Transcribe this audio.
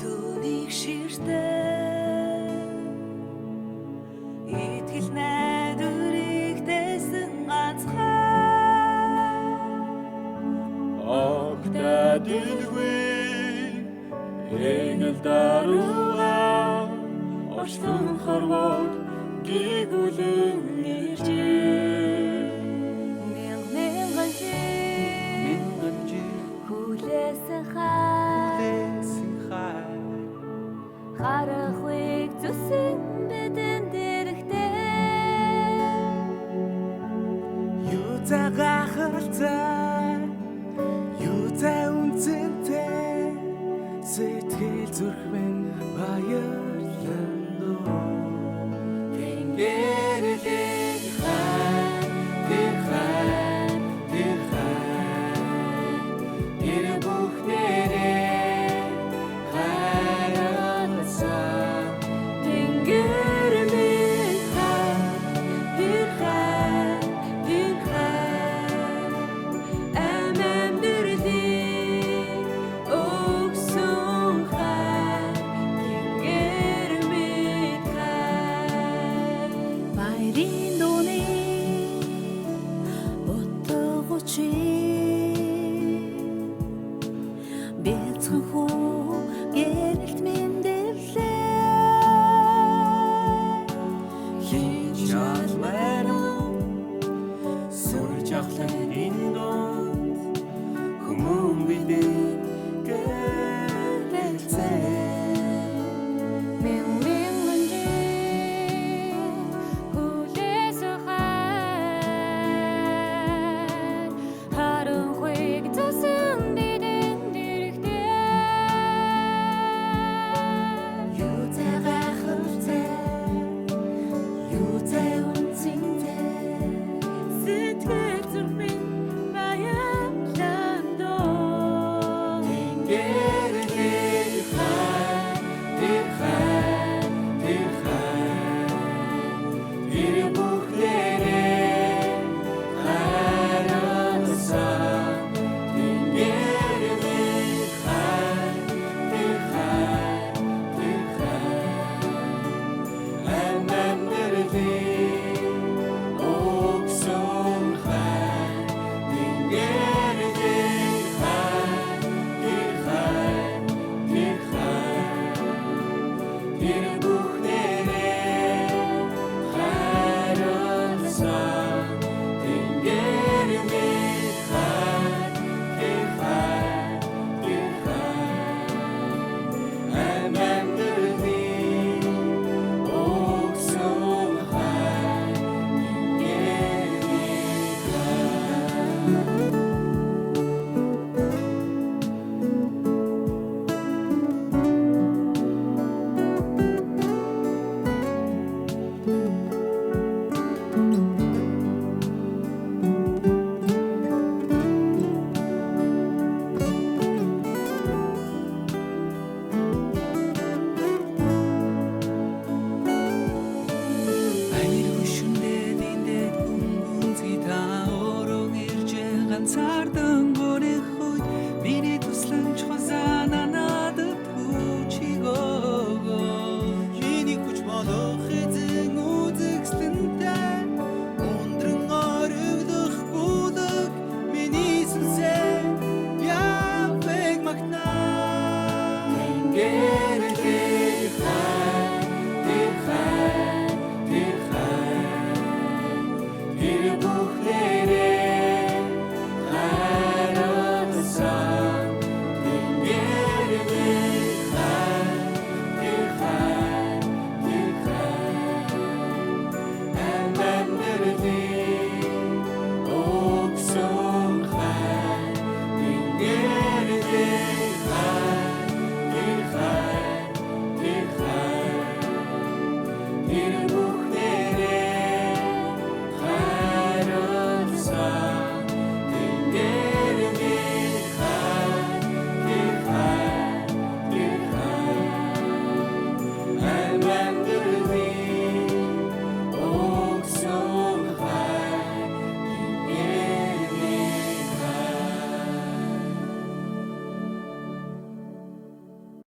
Түүнийг ширтээ итгэл найдварыг дэсэн ганцхан огтадилгүй эгэл даруйгаа орчлон хорвоод гигүүлэн иржээ мянган жил хүлээсэн хай харахыг зүсэн бидэн дэрэгтэй юу за гахалцаа юу за үнцэнтэй сэтгэл зүрхмэн баярлана тэнгэрэлээ тэр бүхнэрээ хайрласан тэнгэрэлээ тэр амамдэрлээ өгсөн тэнгэрэлээ баярын дууны утгачи бэлцэн хүү гэрэлт мэндэлээ хийж чадлаа сурж ахлан энэ донд хүмүүн бидээ гэрэлцээ мянган жил хүлээсэн хай харанхуйг зүсэн бидэн дэрэгтэй юу за гахалцаа юу за үнцэнтэй сэтгэл зүрхмэн баярлана тэнгэрэлээ тэр бүхнэрээ хайрласан тэнгэрэлээ амамдэрлээ өгсөн тэнгэрэлээ тэр бүхнэрээ хайрласан тэнгэрэлээ амамдэрлээ өгсөн баяр хөшөндөө дэндээ бүнгүнзгий та өрөө иржээ ганцаардан бүрэх үед миний туслан чухсан надад хүчийг өгөөч миний хүч болох эзэн үзэгсэлэнтэй өндрөн орогдох бүлэг миний сүнсээ явыг магнаа